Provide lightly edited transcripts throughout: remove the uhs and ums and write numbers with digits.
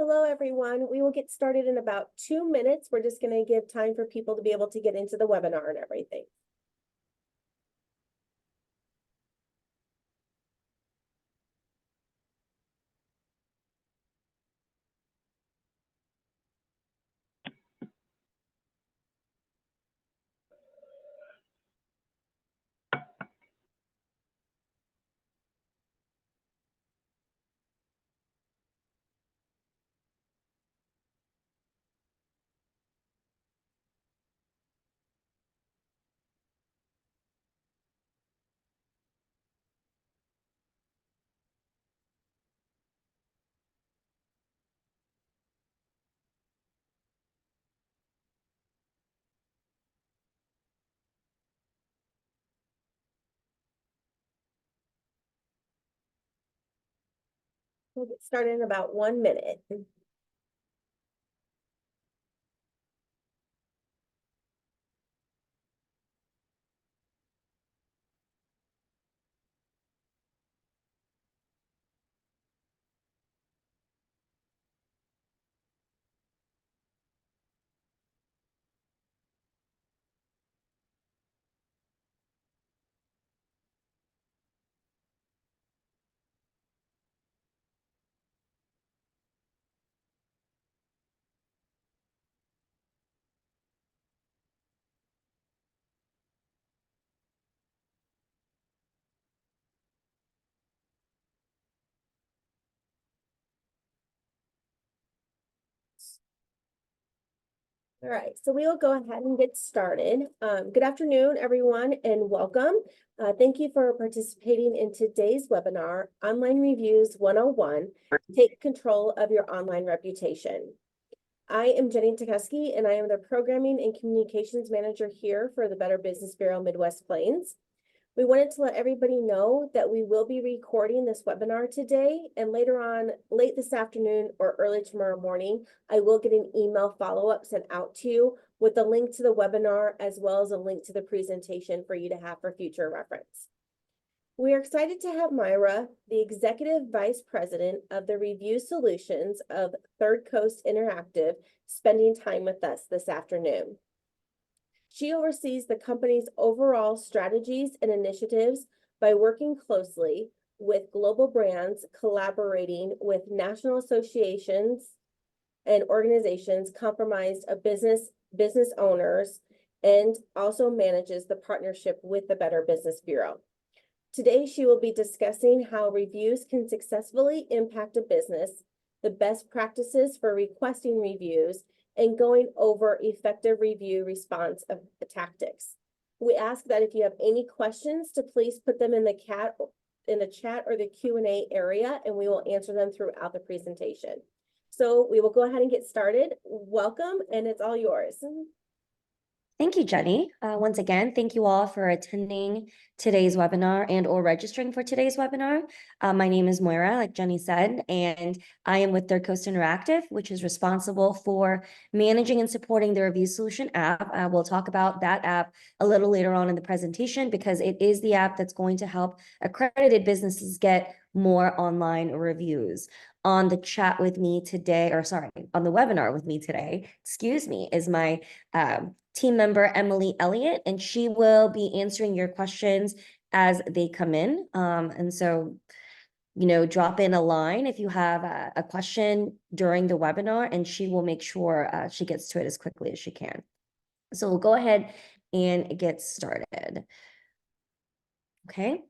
hello, everyone. We will get started in about 2 minutes. We're just going to give time for people to be able to get into the webinar and everything. We'll get started in about 1 minute. All right, so we will go ahead and get started. Good afternoon, everyone, and welcome. Thank you for participating in today's webinar, Online Reviews 101, Take Control of Your Online Reputation. I am Jenny Tukeski, and I am the Programming and Communications Manager here for the Better Business Bureau Midwest Plains. We wanted to let everybody know that we will be recording this webinar today, and later on, late this afternoon or early tomorrow morning, I will get an email follow-up sent out to you with a link to the webinar as well as a link to the presentation for you to have for future reference. We are excited to have Myra, the Executive Vice President of the Review Solutions of Third Coast Interactive, spending time with us this afternoon. She oversees the company's overall strategies and initiatives by working closely with global brands, collaborating with national associations and organizations comprised of business owners, and also manages the partnership with the Better Business Bureau. Today, she will be discussing how reviews can successfully impact a business, the best practices for requesting reviews, and going over effective review response of the tactics. We ask that if you have any questions to please put them in the chat or the Q&A area, and we will answer them throughout the presentation. So we will go ahead and get started. Welcome, and it's all yours. Thank you, Jenny. Once again, thank you all for attending today's webinar and or registering for today's webinar. My name is Moira, like Jenny said, and I am with Third Coast Interactive, which is responsible for managing and supporting the Review Solution app. We'll talk about that app a little later on in the presentation because it is the app that's going to help accredited businesses get more online reviews. On the chat with me today, on the webinar with me today, is my team member, Emily Elliott, and she will be answering your questions as they come in. And so, drop in a line if you have a question during the webinar, and she will make sure she gets to it as quickly as she can. So we'll go ahead and get started. Okay.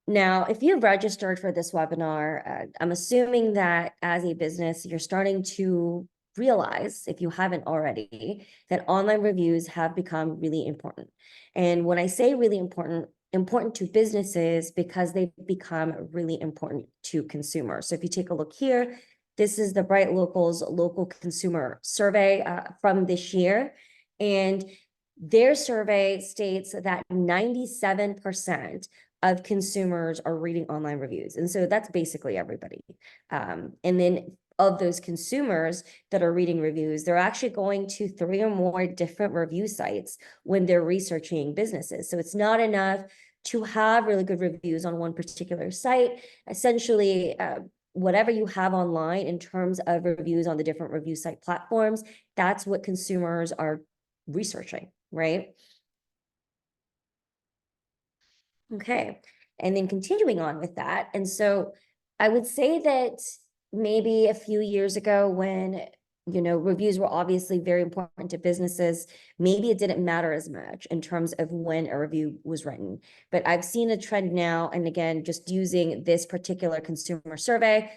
Now, if you've registered for this webinar, I'm assuming that as a business, you're starting to realize, if you haven't already, that online reviews have become really important. And when I say really important to businesses because they've become really important to consumers. So if you take a look here, this is the Bright Locals local consumer survey from this year. And their survey states that 97% of consumers are reading online reviews. And so that's basically everybody. And then of those consumers that are reading reviews, they're actually going to 3 or more different review sites when they're researching businesses. So it's not enough to have really good reviews on one particular site. Essentially, whatever you have online in terms of reviews on the different review site platforms, that's what consumers are researching, right? Okay, and then continuing on with that. And so I would say that maybe a few years ago when, reviews were obviously very important to businesses, maybe it didn't matter as much in terms of when a review was written. But I've seen a trend now, and again, just using this particular consumer survey,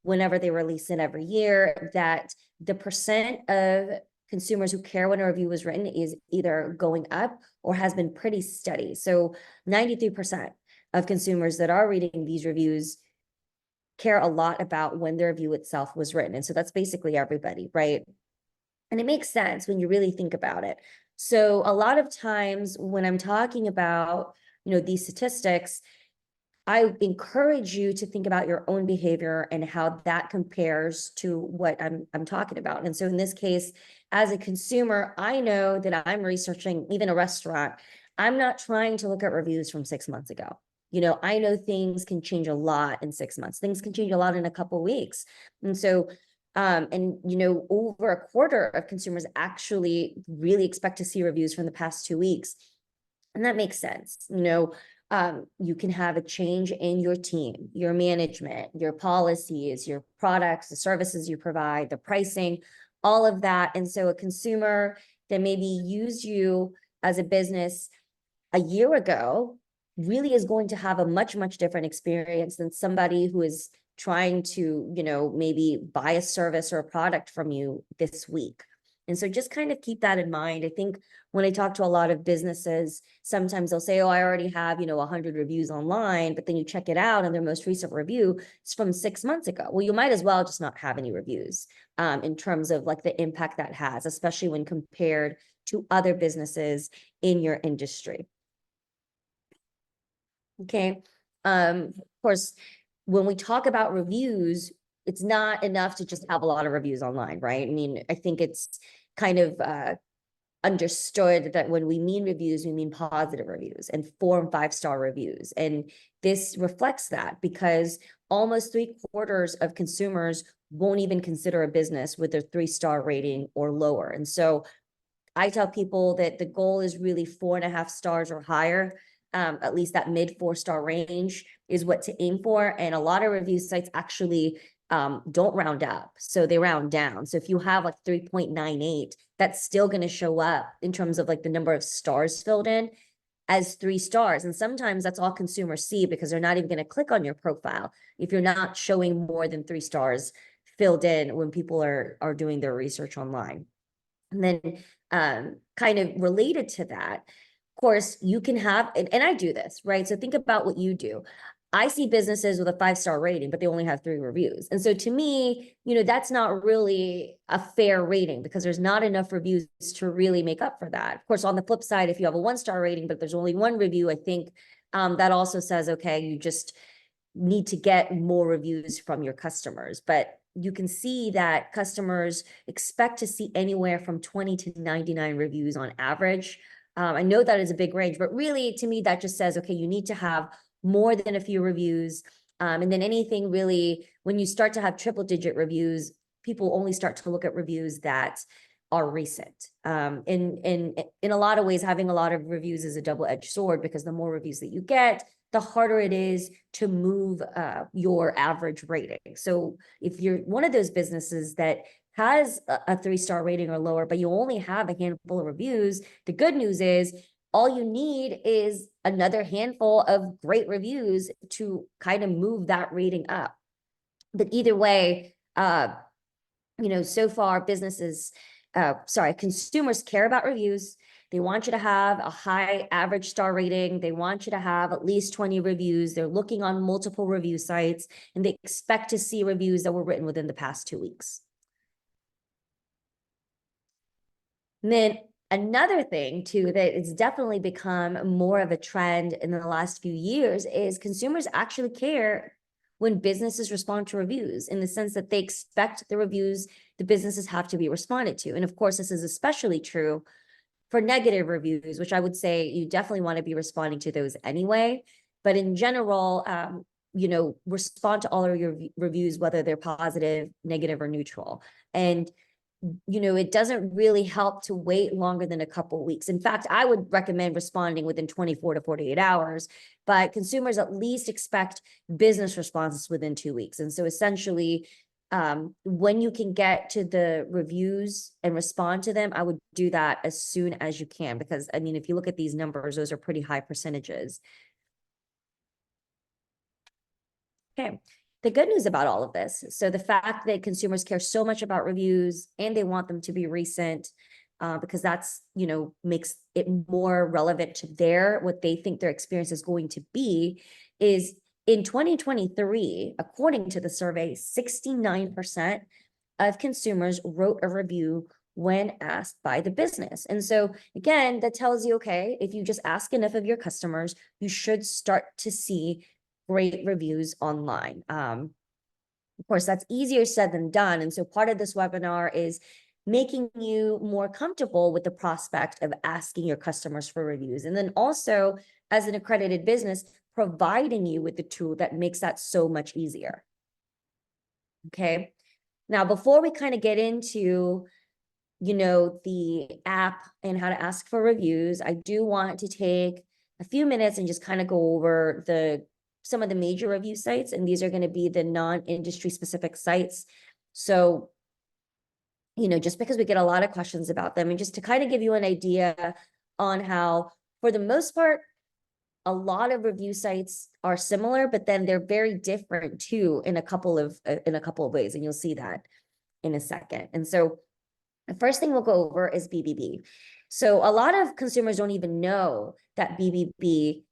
whenever they release it every year, that the percent of consumers who care when a review was written is either going up or has been pretty steady. So 93% of consumers that are reading these reviews care a lot about when the review itself was written. And so that's basically everybody, right? And it makes sense when you really think about it. So a lot of times when I'm talking about, these statistics, I encourage you to think about your own behavior and how that compares to what I'm talking about. And so in this case, as a consumer, I know that I'm researching even a restaurant. I'm not trying to look at reviews from 6 months ago. I know things can change a lot in 6 months. Things can change a lot in a couple of weeks. And so, over a quarter of consumers actually really expect to see reviews from the past 2 weeks. And that makes sense. You can have a change in your team, your management, your policies, your products, the services you provide, the pricing, all of that. And so a consumer that maybe used you as a business a year ago really is going to have a much, much different experience than somebody who is trying to, maybe buy a service or a product from you this week. And so just kind of keep that in mind. I think when I talk to a lot of businesses, sometimes they'll say, oh, I already have, 100 reviews online, but then you check it out and their most recent review is from 6 months ago. Well, you might as well just not have any reviews in terms of like the impact that has, especially when compared to other businesses in your industry. Okay. Of course, when we talk about reviews, it's not enough to just have a lot of reviews online, right? I mean, I think it's kind of understood that when we mean reviews, we mean positive reviews and 4 and 5-star reviews. And this reflects that because almost 3/4 of consumers won't even consider a business with a 3-star rating or lower. And so I tell people that the goal is really 4.5 stars or higher. At least that mid 4-star range is what to aim for. And a lot of review sites actually don't round up. So they round down. So if you have like 3.98, that's still going to show up in terms of like the number of stars filled in as 3 stars. And sometimes that's all consumers see because they're not even going to click on your profile if you're not showing more than 3 stars filled in when people are doing their research online. And then kind of related to that, of course, you can have, and I do this, right? So think about what you do. I see businesses with a 5-star rating, but they only have 3 reviews. And so to me, that's not really a fair rating because there's not enough reviews to really make up for that. Of course, on the flip side, if you have a 1-star rating, but there's only 1 review, I think that also says, okay, you just need to get more reviews from your customers. But you can see that customers expect to see anywhere from 20 to 99 reviews on average. I know that is a big range, but really to me, that just says, okay, you need to have more than a few reviews. And then anything really, when you start to have 3-digit reviews, people only start to look at reviews that are recent. In a lot of ways, having a lot of reviews is a double-edged sword because the more reviews that you get, the harder it is to move your average rating. So if you're one of those businesses that has a 3-star rating or lower, but you only have a handful of reviews, the good news is all you need is another handful of great reviews to kind of move that rating up. But either way, so far consumers care about reviews. They want you to have a high average star rating. They want you to have at least 20 reviews. They're looking on multiple review sites, and they expect to see reviews that were written within the past 2 weeks. And then another thing too, that it's definitely become more of a trend in the last few years is consumers actually care when businesses respond to reviews in the sense that they expect the reviews the businesses have to be responded to. And of course, this is especially true for negative reviews, which I would say you definitely want to be responding to those anyway. But in general, respond to all of your reviews, whether they're positive, negative, or neutral. And it doesn't really help to wait longer than a couple of weeks. In fact, I would recommend responding within 24 to 48 hours, but consumers at least expect business responses within 2 weeks. And so essentially, when you can get to the reviews and respond to them, I would do that as soon as you can, because I mean, if you look at these numbers, those are pretty high percentages. Okay. The good news about all of this, so the fact that consumers care so much about reviews and they want them to be recent, because that's, makes it more relevant to what they think their experience is going to be, is in 2023, according to the survey, 69% of consumers wrote a review when asked by the business. And so again, that tells you, okay, if you just ask enough of your customers, you should start to see great reviews online. Of course, that's easier said than done. And so part of this webinar is making you more comfortable with the prospect of asking your customers for reviews. And then also, as an accredited business, providing you with the tool that makes that so much easier. Okay. Now, before we kind of get into, the app and how to ask for reviews, I do want to take a few minutes and just kind of go over some of the major review sites, and these are going to be the non-industry specific sites. So, just because we get a lot of questions about them, and just to kind of give you an idea on how, for the most part, a lot of review sites are similar, but then they're very different too in a couple of ways, and you'll see that in a second. And so the first thing we'll go over is BBB. So a lot of consumers don't even know that BBB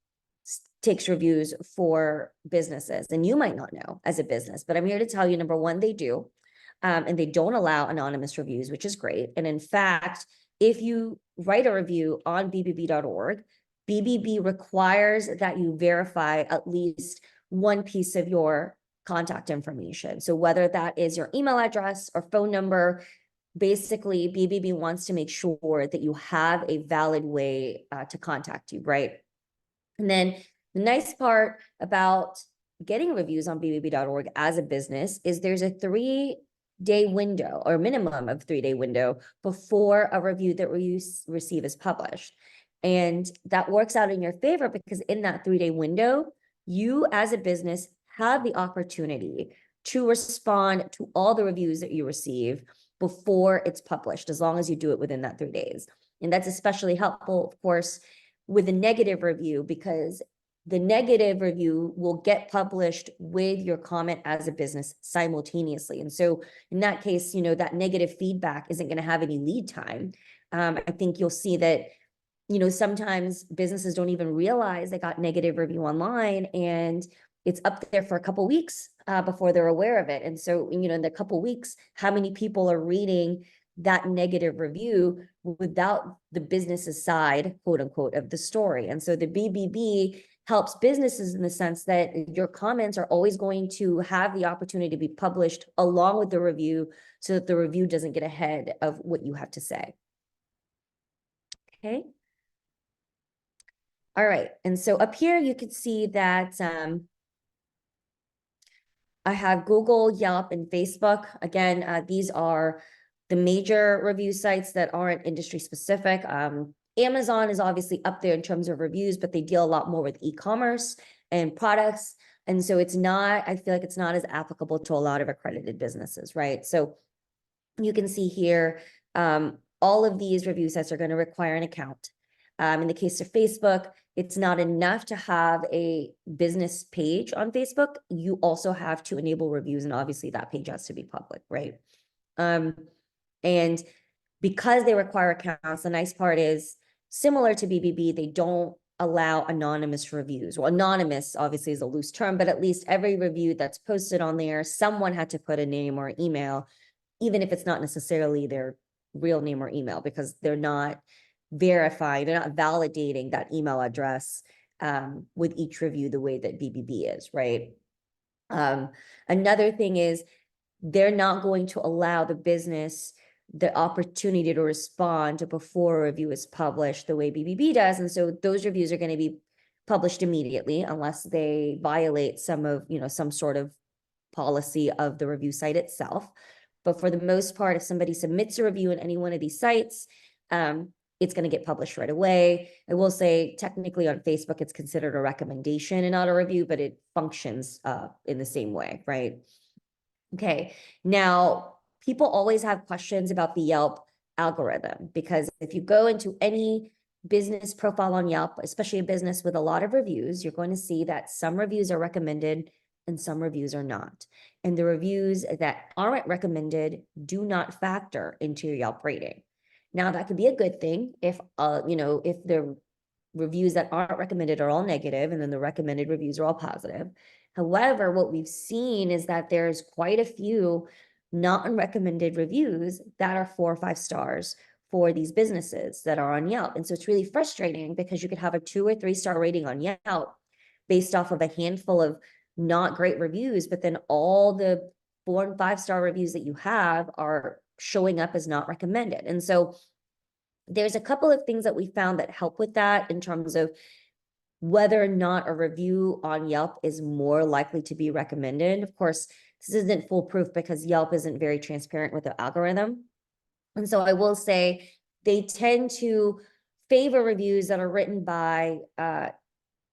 takes reviews for businesses, and you might not know as a business, but I'm here to tell you, number one, they do, and they don't allow anonymous reviews, which is great. And in fact, if you write a review on bbb.org, BBB requires that you verify at least one piece of your contact information. So whether that is your email address or phone number, basically BBB wants to make sure that you have a valid way to contact you, right? And then the nice part about getting reviews on bbb.org as a business is there's a 3-day window, or minimum of 3-day window, before a review that you receive is published. And that works out in your favor because in that 3-day window, you as a business have the opportunity to respond to all the reviews that you receive before it's published, as long as you do it within that 3 days. And that's especially helpful, of course, with a negative review, because the negative review will get published with your comment as a business simultaneously. And so in that case, that negative feedback isn't going to have any lead time. I think you'll see that sometimes businesses don't even realize they got negative review online, and it's up there for a couple weeks before they're aware of it. And so, in the couple weeks, how many people are reading that negative review without the business's side, quote unquote, of the story? And so the BBB helps businesses in the sense that your comments are always going to have the opportunity to be published along with the review, so that the review doesn't get ahead of what you have to say. Okay. All right. And so up here, you can see that I have Google, Yelp, and Facebook. Again, these are the major review sites that aren't industry specific. Amazon is obviously up there in terms of reviews, but they deal a lot more with e-commerce and products. And so I feel like it's not as applicable to a lot of accredited businesses, right? So you can see here, all of these review sites are going to require an account. In the case of Facebook, it's not enough to have a business page on Facebook. You also have to enable reviews, and obviously that page has to be public, right? And because they require accounts, the nice part is, similar to BBB, they don't allow anonymous reviews. Well, anonymous obviously is a loose term, but at least every review that's posted on there, someone had to put a name or email, even if it's not necessarily their real name or email, because they're not verifying, they're not validating that email address with each review the way that BBB is, right? Another thing is, they're not going to allow the business the opportunity to respond before a review is published the way BBB does. And so those reviews are going to be published immediately unless they violate some sort of policy of the review site itself. But for the most part, if somebody submits a review in any one of these sites, it's going to get published right away. I will say technically on Facebook, it's considered a recommendation and not a review, but it functions in the same way, right? Okay, now people always have questions about the Yelp algorithm, because if you go into any business profile on Yelp, especially a business with a lot of reviews, you're going to see that some reviews are recommended and some reviews are not. And the reviews that aren't recommended do not factor into your Yelp rating. Now, that could be a good thing if if the reviews that aren't recommended are all negative and then the recommended reviews are all positive. However, what we've seen is that there's quite a few non-recommended reviews that are 4 or 5 stars for these businesses that are on Yelp. And so it's really frustrating because you could have a 2 or 3 star rating on Yelp based off of a handful of not great reviews, but then all the 4 and 5 star reviews that you have are showing up as not recommended. And so there's a couple of things that we found that help with that in terms of whether or not a review on Yelp is more likely to be recommended. Of course, this isn't foolproof because Yelp isn't very transparent with the algorithm. And so I will say they tend to favor reviews that are written by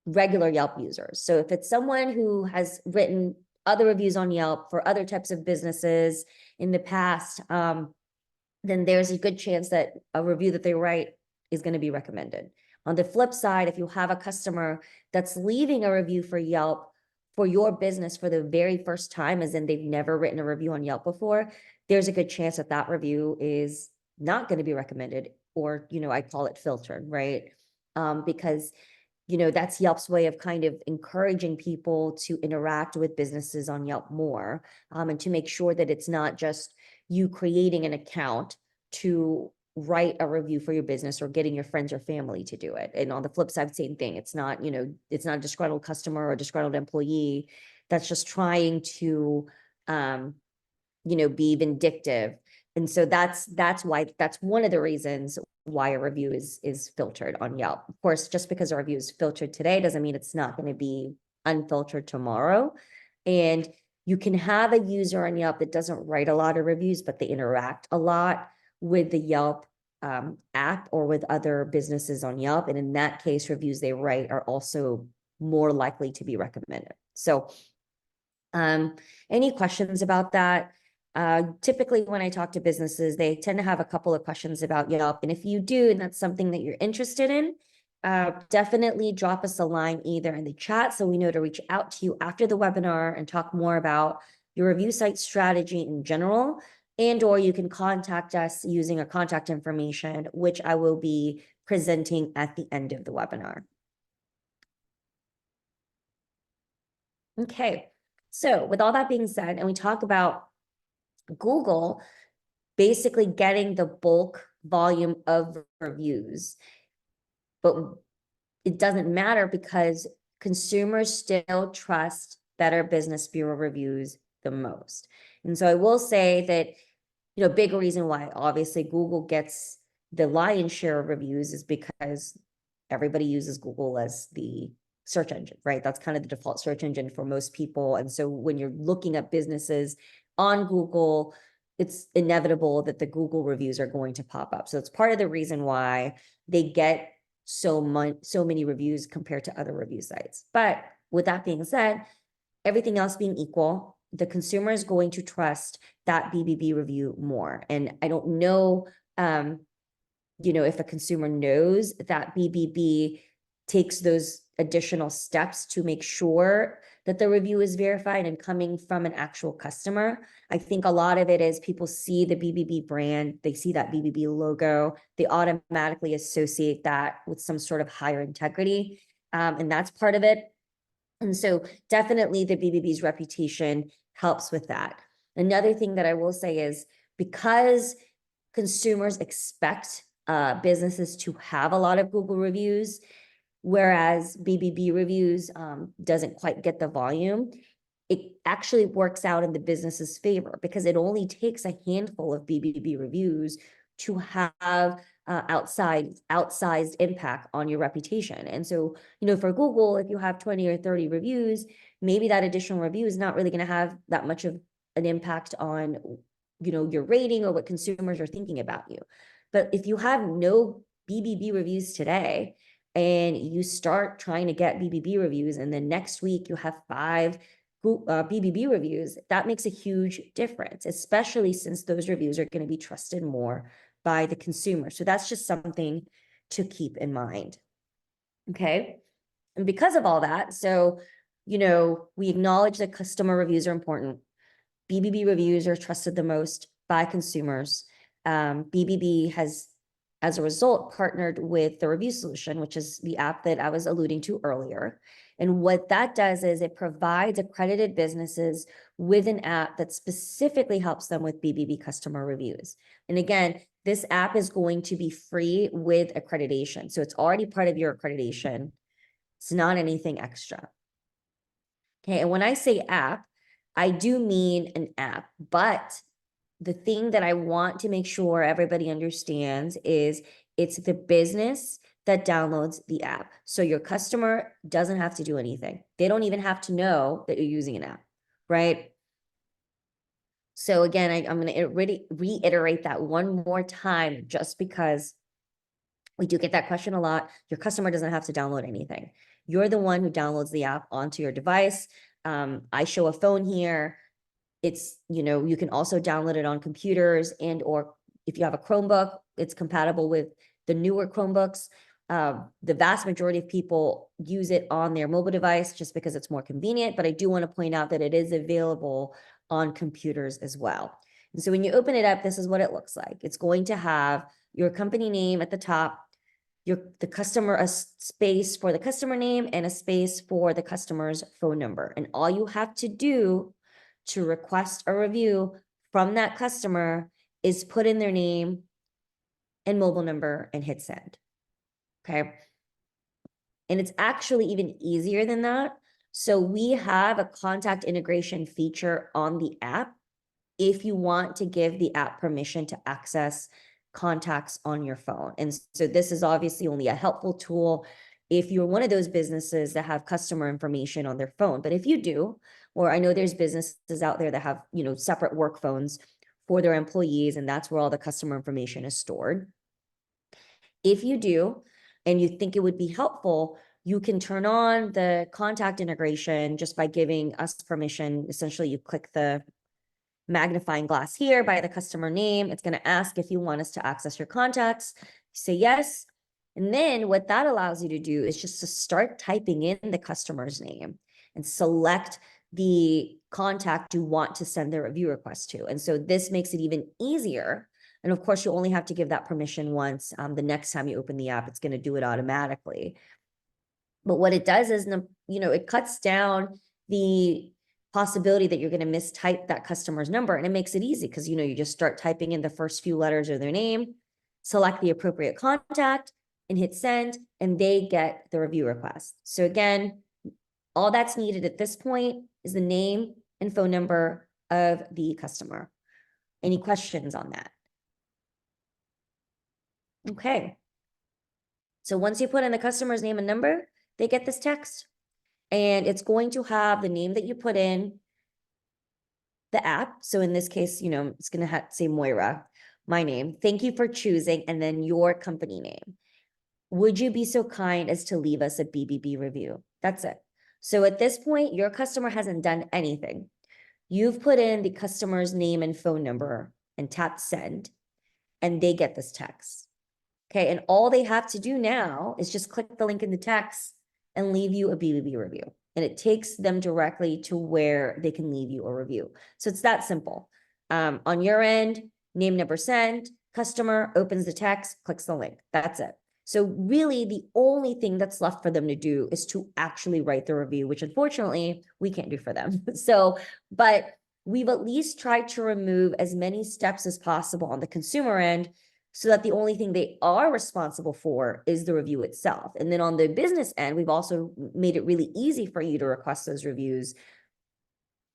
regular Yelp users. So if it's someone who has written other reviews on Yelp for other types of businesses in the past, then there's a good chance that a review that they write is going to be recommended. On the flip side, if you have a customer that's leaving a review for Yelp for your business for the very first time, as in they've never written a review on Yelp before, there's a good chance that that review is not going to be recommended, or, I call it filtered, right? Because that's Yelp's way of kind of encouraging people to interact with businesses on Yelp more, and to make sure that it's not just you creating an account to write a review for your business or getting your friends or family to do it. And on the flip side, same thing. It's not, it's not a disgruntled customer or a disgruntled employee that's just trying to, be vindictive. And so that's one of the reasons why a review is filtered on Yelp. Of course, just because a review is filtered today doesn't mean it's not going to be unfiltered tomorrow. And you can have a user on Yelp that doesn't write a lot of reviews, but they interact a lot with the Yelp app or with other businesses on Yelp. And in that case, reviews they write are also more likely to be recommended. So any questions about that? Typically when I talk to businesses, they tend to have a couple of questions about Yelp. And if you do, and that's something that you're interested in, definitely drop us a line either in the chat so we know to reach out to you after the webinar and talk more about your review site strategy in general, or you can contact us using our contact information, which I will be presenting at the end of the webinar. Okay, so with all that being said, and we talk about Google basically getting the bulk volume of reviews, but it doesn't matter because consumers still trust Better Business Bureau reviews the most. And so I will say that, big reason why obviously Google gets the lion's share of reviews is because everybody uses Google as the search engine, right? That's kind of the default search engine for most people. And so when you're looking at businesses on Google, it's inevitable that the Google reviews are going to pop up. So it's part of the reason why they get so many reviews compared to other review sites. But with that being said, everything else being equal, the consumer is going to trust that BBB review more. And I don't know, if a consumer knows that BBB takes those additional steps to make sure that the review is verified and coming from an actual customer. I think a lot of it is people see the BBB brand, they see that BBB logo, they automatically associate that with some sort of higher integrity. And that's part of it. And so definitely the BBB's reputation helps with that. Another thing that I will say is because consumers expect businesses to have a lot of Google reviews, whereas BBB reviews doesn't quite get the volume, it actually works out in the business's favor because it only takes a handful of BBB reviews to have outsized impact on your reputation. And so, for Google, if you have 20 or 30 reviews, maybe that additional review is not really going to have that much of an impact on, your rating or what consumers are thinking about you. But if you have no BBB reviews today and you start trying to get BBB reviews, and then next week you have 5 BBB reviews, that makes a huge difference, especially since those reviews are going to be trusted more by the consumer. So that's just something to keep in mind. Okay. And because of all that, so, we acknowledge that customer reviews are important. BBB reviews are trusted the most by consumers. BBB has, as a result, partnered with the Review Solution, which is the app that I was alluding to earlier. And what that does is it provides accredited businesses with an app that specifically helps them with BBB customer reviews. And again, this app is going to be free with accreditation. So it's already part of your accreditation. It's not anything extra. Okay, and when I say app, I do mean an app, but the thing that I want to make sure everybody understands is it's the business that downloads the app. So your customer doesn't have to do anything. They don't even have to know that you're using an app, right? So again, I'm going to reiterate that one more time, just because we do get that question a lot. Your customer doesn't have to download anything. You're the one who downloads the app onto your device. I show a phone here. It's, you can also download it on computers, and or if you have a Chromebook, it's compatible with the newer Chromebooks. The vast majority of people use it on their mobile device just because it's more convenient, but I do want to point out that it is available on computers as well. And so when you open it up, this is what it looks like. It's going to have your company name at the top, the customer, a space for the customer name and a space for the customer's phone number. And all you have to do to request a review from that customer is put in their name and mobile number and hit send. Okay. And it's actually even easier than that. So we have a contact integration feature on the app if you want to give the app permission to access contacts on your phone. And so this is obviously only a helpful tool if you're one of those businesses that have customer information on their phone. But if you do, or I know there's businesses out there that have, separate work phones for their employees, and that's where all the customer information is stored. If you do, and you think it would be helpful, you can turn on the contact integration just by giving us permission. Essentially, you click the magnifying glass here by the customer name. It's going to ask if you want us to access your contacts. You say yes. And then what that allows you to do is just to start typing in the customer's name and select the contact you want to send the review request to. And so this makes it even easier. And of course, you only have to give that permission once. The next time you open the app, it's going to do it automatically. But what it does is, it cuts down the possibility that you're going to mistype that customer's number. And it makes it easy because, you just start typing in the first few letters of their name, select the appropriate contact and hit send, and they get the review request. So again, all that's needed at this point is the name and phone number of the customer. Any questions on that? Okay. So once you put in the customer's name and number, they get this text. And it's going to have the name that you put in the app. So in this case, it's going to say Moira, my name. Thank you for choosing, and then your company name. Would you be so kind as to leave us a BBB review? That's it. So at this point, your customer hasn't done anything. You've put in the customer's name and phone number and tapped send, and they get this text. Okay, and all they have to do now is just click the link in the text and leave you a BBB review. And it takes them directly to where they can leave you a review. So it's that simple. On your end, name, number, send, customer opens the text, clicks the link. That's it. So really the only thing that's left for them to do is to actually write the review, which unfortunately we can't do for them. But we've at least tried to remove as many steps as possible on the consumer end, so that the only thing they are responsible for is the review itself. And then on the business end, we've also made it really easy for you to request those reviews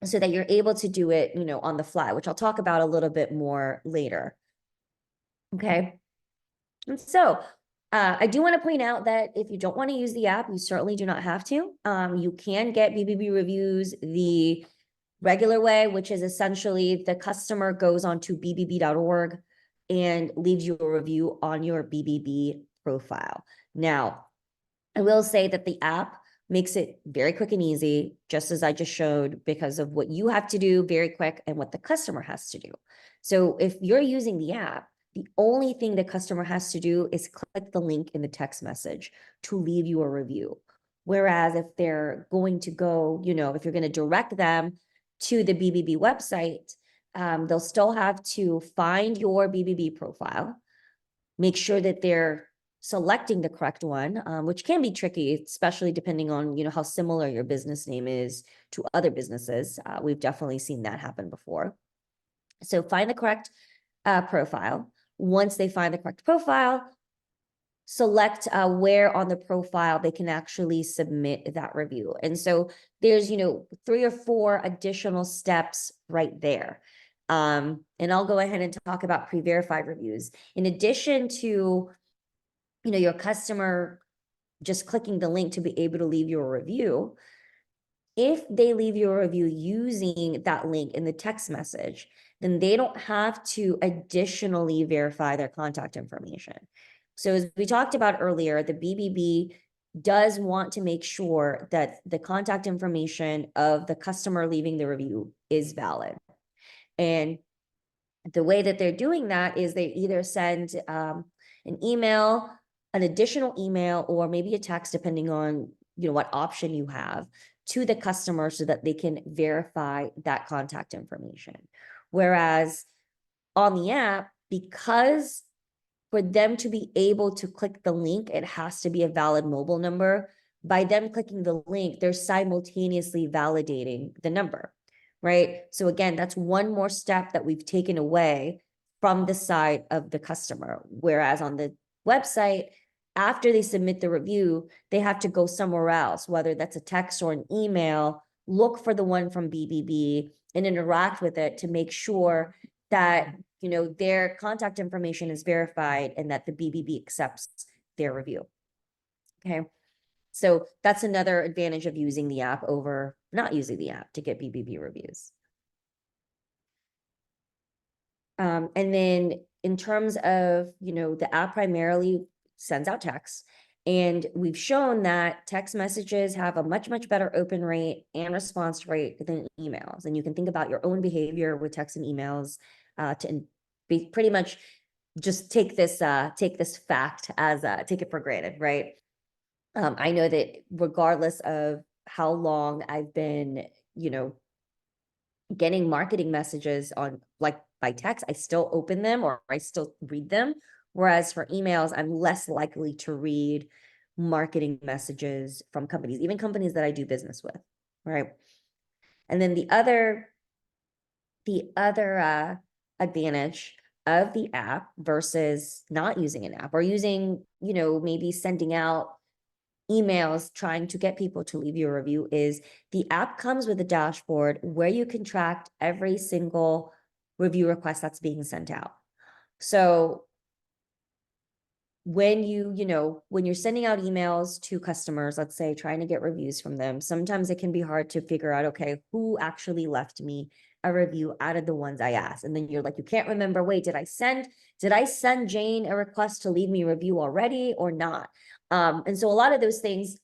so that you're able to do it, on the fly, which I'll talk about a little bit more later. Okay. And so I do want to point out that if you don't want to use the app, you certainly do not have to. You can get BBB reviews the regular way, which is essentially the customer goes onto bbb.org and leaves you a review on your BBB profile. Now, I will say that the app makes it very quick and easy, just as I just showed, because of what you have to do very quick and what the customer has to do. So if you're using the app, the only thing the customer has to do is click the link in the text message to leave you a review. Whereas if they're going to go, if you're going to direct them to the BBB website, they'll still have to find your BBB profile, make sure that they're selecting the correct one, which can be tricky, especially depending on, how similar your business name is to other businesses. We've definitely seen that happen before. So find the correct profile. Once they find the correct profile, select where on the profile they can actually submit that review. And so there's, 3 or 4 additional steps right there. And I'll go ahead and talk about pre-verified reviews. In addition to, your customer just clicking the link to be able to leave you a review, if they leave you a review using that link in the text message, then they don't have to additionally verify their contact information. So as we talked about earlier, the BBB does want to make sure that the contact information of the customer leaving the review is valid. And the way that they're doing that is they either send an email, an additional email, or maybe a text, depending on what option you have, to the customer so that they can verify that contact information. Whereas on the app, because for them to be able to click the link, it has to be a valid mobile number. By them clicking the link, they're simultaneously validating the number, right? So again, that's one more step that we've taken away from the side of the customer. Whereas on the website, after they submit the review, they have to go somewhere else, whether that's a text or an email, look for the one from BBB and interact with it to make sure that their contact information is verified and that the BBB accepts their review. Okay, so that's another advantage of using the app over not using the app to get BBB reviews. And then in terms of, the app primarily sends out texts, and we've shown that text messages have a much, much better open rate and response rate than emails. And you can think about your own behavior with texts and emails to be pretty much just take this fact as take it for granted, right? I know that regardless of how long I've been, getting marketing messages on by text, I still open them or I still read them. Whereas for emails, I'm less likely to read marketing messages from companies, even companies that I do business with, right? And then the other advantage of the app versus not using an app or using, maybe sending out emails trying to get people to leave you a review is the app comes with a dashboard where you can track every single review request that's being sent out. So when when you're sending out emails to customers, let's say trying to get reviews from them, sometimes it can be hard to figure out, okay, who actually left me a review out of the ones I asked. And then you're like, you can't remember, wait, did I send Jane a request to leave me a review already or not? And so a lot of those things,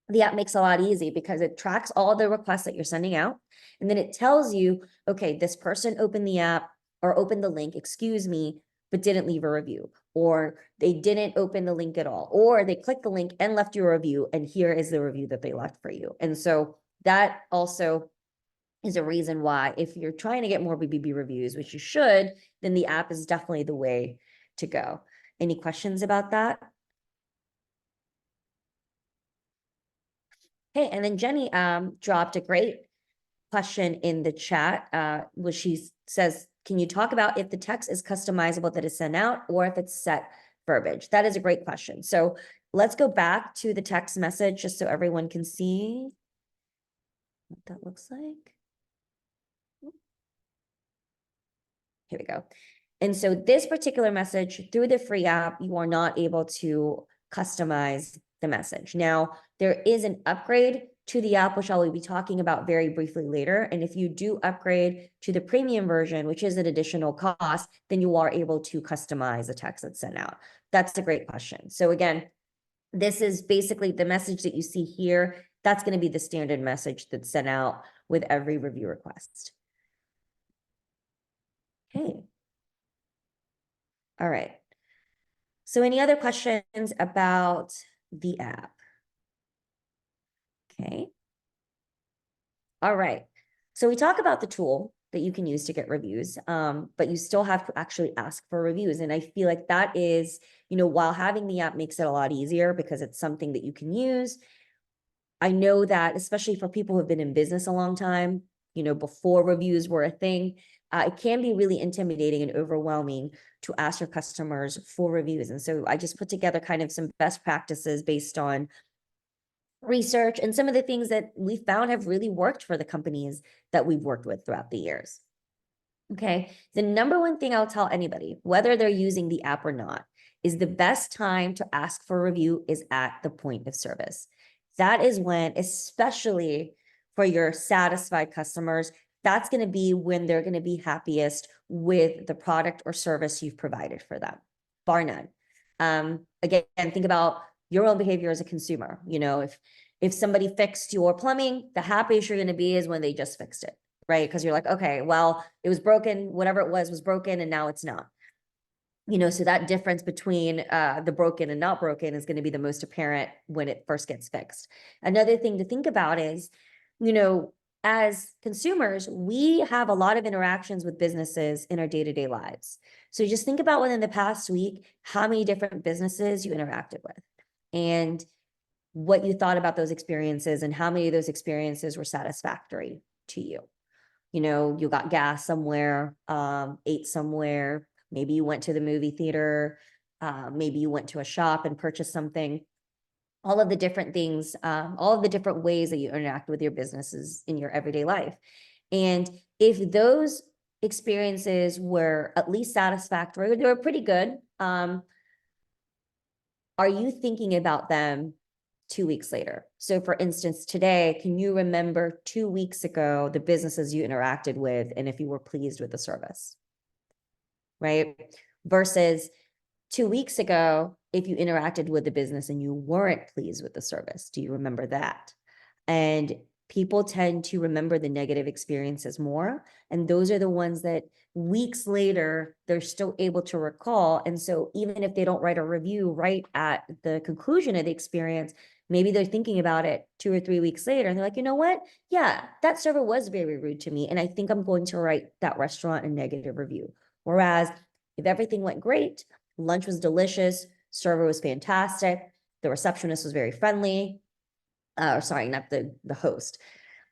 the app makes a lot easy because it tracks all the requests that you're sending out. And then it tells you, okay, this person opened the app or opened the link, excuse me, but didn't leave a review, or they didn't open the link at all, or they clicked the link and left you a review, and here is the review that they left for you. And so that also is a reason why if you're trying to get more BBB reviews, which you should, then the app is definitely the way to go. Any questions about that? Okay, and then Jenny dropped a great question in the chat, where she says, can you talk about if the text is customizable that is sent out or if it's set verbiage? That is a great question. So let's go back to the text message just so everyone can see what that looks like. Here we go. And so this particular message through the free app, you are not able to customize the message. Now, there is an upgrade to the app, which I will be talking about very briefly later. And if you do upgrade to the premium version, which is an additional cost, then you are able to customize the text that's sent out. That's a great question. So again, this is basically the message that you see here. That's going to be the standard message that's sent out with every review request. Okay. All right. So any other questions about the app? Okay. All right. So we talk about the tool that you can use to get reviews, but you still have to actually ask for reviews. And I feel like that is, while having the app makes it a lot easier because it's something that you can use. I know that especially for people who have been in business a long time, before reviews were a thing, it can be really intimidating and overwhelming to ask your customers for reviews. And so I just put together kind of some best practices based on research and some of the things that we found have really worked for the companies that we've worked with throughout the years. Okay, the number one thing I'll tell anybody, whether they're using the app or not, is the best time to ask for a review is at the point of service. That is when, especially for your satisfied customers, that's going to be when they're going to be happiest with the product or service you've provided for them, bar none. Again, think about your own behavior as a consumer. If somebody fixed your plumbing, the happiest you're going to be is when they just fixed it, right? Because you're like, okay, well, it was broken, whatever it was broken, and now it's not. So that difference between the broken and not broken is going to be the most apparent when it first gets fixed. Another thing to think about is, as consumers, we have a lot of interactions with businesses in our day-to-day lives. So just think about within the past week, how many different businesses you interacted with and what you thought about those experiences and how many of those experiences were satisfactory to you. You got gas somewhere, ate somewhere, maybe you went to the movie theater, maybe you went to a shop and purchased something. All of the different things, all of the different ways that you interact with your businesses in your everyday life. And if those experiences were at least satisfactory, they were pretty good, are you thinking about them 2 weeks later? So for instance, today, can you remember 2 weeks ago, the businesses you interacted with and if you were pleased with the service, right? Versus 2 weeks ago, if you interacted with the business and you weren't pleased with the service, do you remember that? And people tend to remember the negative experiences more. And those are the ones that weeks later, they're still able to recall. And so even if they don't write a review right at the conclusion of the experience, maybe they're thinking about it 2 or 3 weeks later. And they're like, you know what? Yeah, that server was very rude to me. And I think I'm going to write that restaurant a negative review. Whereas if everything went great, lunch was delicious, server was fantastic, the receptionist was very friendly, sorry, not the host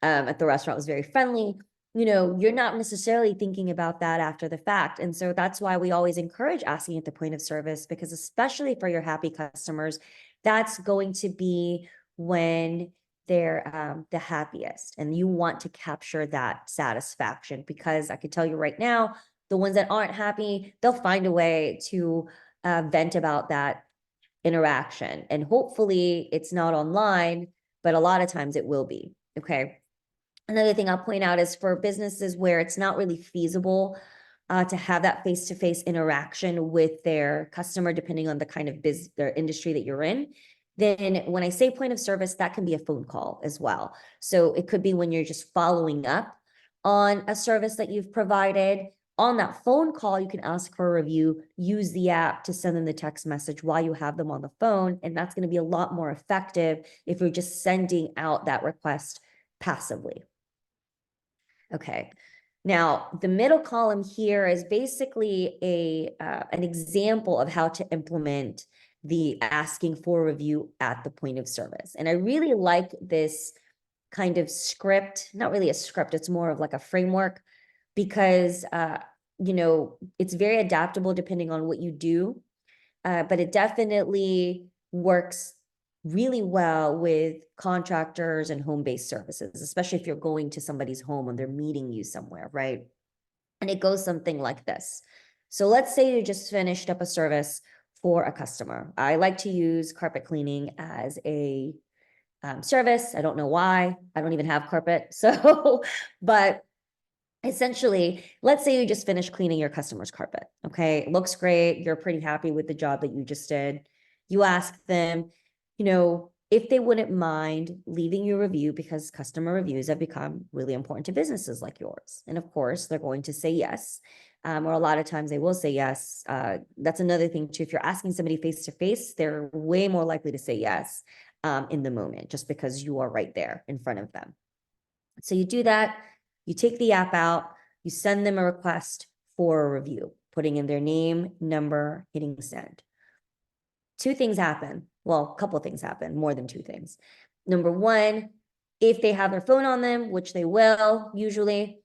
at the restaurant was very friendly, you're not necessarily thinking about that after the fact. And so that's why we always encourage asking at the point of service, because especially for your happy customers, that's going to be when they're the happiest. And you want to capture that satisfaction, because I could tell you right now, the ones that aren't happy, they'll find a way to vent about that interaction. And hopefully it's not online, but a lot of times it will be. Okay. Another thing I'll point out is for businesses where it's not really feasible to have that face-to-face interaction with their customer, depending on the kind of their industry that you're in, then when I say point of service, that can be a phone call as well. So it could be when you're just following up on a service that you've provided. On that phone call, you can ask for a review, use the app to send them the text message while you have them on the phone. And that's going to be a lot more effective if you're just sending out that request passively. Okay. Now, the middle column here is basically an example of how to implement the asking for a review at the point of service. And I really like this kind of script, not really a script, it's more of like a framework, because it's very adaptable depending on what you do, but it definitely works really well with contractors and home-based services, especially if you're going to somebody's home and they're meeting you somewhere, right? And it goes something like this. So let's say you just finished up a service for a customer. I like to use carpet cleaning as a service. I don't know why. I don't even have carpet. So, but essentially, let's say you just finished cleaning your customer's carpet. Okay, it looks great. You're pretty happy with the job that you just did. You ask them, if they wouldn't mind leaving you a review, because customer reviews have become really important to businesses like yours. And of course, they're going to say yes. Or a lot of times they will say yes. That's another thing too. If you're asking somebody face to face, they're way more likely to say yes in the moment, just because you are right there in front of them. So you do that, you take the app out, you send them a request for a review, putting in their name, number, hitting send. Two things happen. Well, a couple of things happen, more than two things. Number one, if they have their phone on them, which they will usually,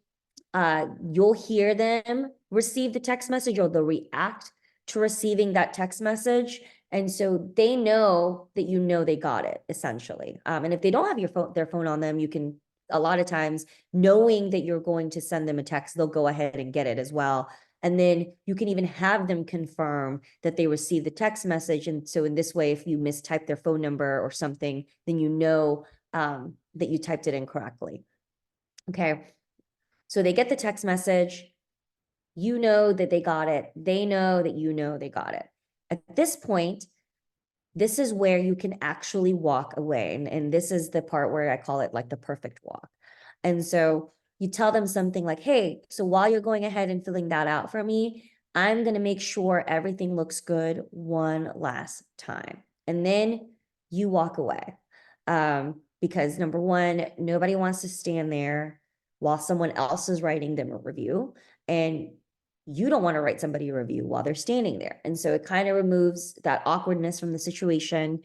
you'll hear them receive the text message, or they'll react to receiving that text message. And so they know that they got it, essentially. And if they don't have their phone on them, you can, a lot of times, knowing that you're going to send them a text, they'll go ahead and get it as well. And then you can even have them confirm that they received the text message. And so in this way, if you mistype their phone number or something, then that you typed it incorrectly. Okay. So they get the text message, you know that they got it, they know that they got it. At this point, this is where you can actually walk away. And this is the part where I call it like the perfect walk. And so you tell them something like, hey, so while you're going ahead and filling that out for me, I'm going to make sure everything looks good one last time. And then you walk away. Because number one, nobody wants to stand there while someone else is writing them a review. And you don't want to write somebody a review while they're standing there. And so it kind of removes that awkwardness from the situation.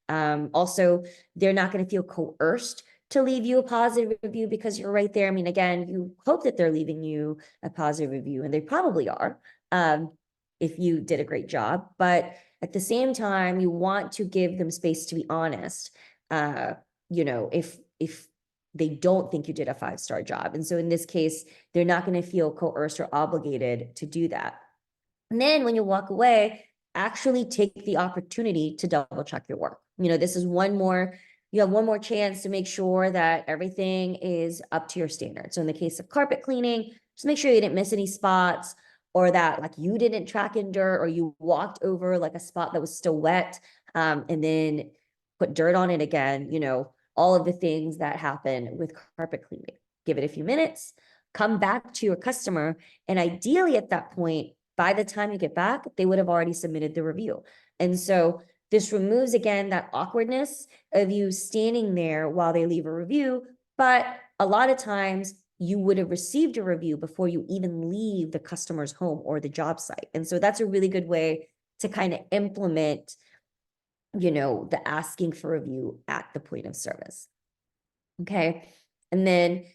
Also, they're not going to feel coerced to leave you a positive review because you're right there. I mean, again, you hope that they're leaving you a positive review, and they probably are, if you did a great job. But at the same time, you want to give them space to be honest. If they don't think you did a 5-star job. And so in this case, they're not going to feel coerced or obligated to do that. And then when you walk away, actually take the opportunity to double check your work. This is you have one more chance to make sure that everything is up to your standards. So in the case of carpet cleaning, just make sure you didn't miss any spots, or that like you didn't track in dirt, or you walked over like a spot that was still wet, and then put dirt on it again, all of the things that happen with carpet cleaning. Give it a few minutes, come back to your customer, and ideally at that point, by the time you get back, they would have already submitted the review. And so this removes, again, that awkwardness of you standing there while they leave a review. But a lot of times you would have received a review before you even leave the customer's home or the job site. And so that's a really good way to kind of implement the asking for review at the point of service. Okay. And then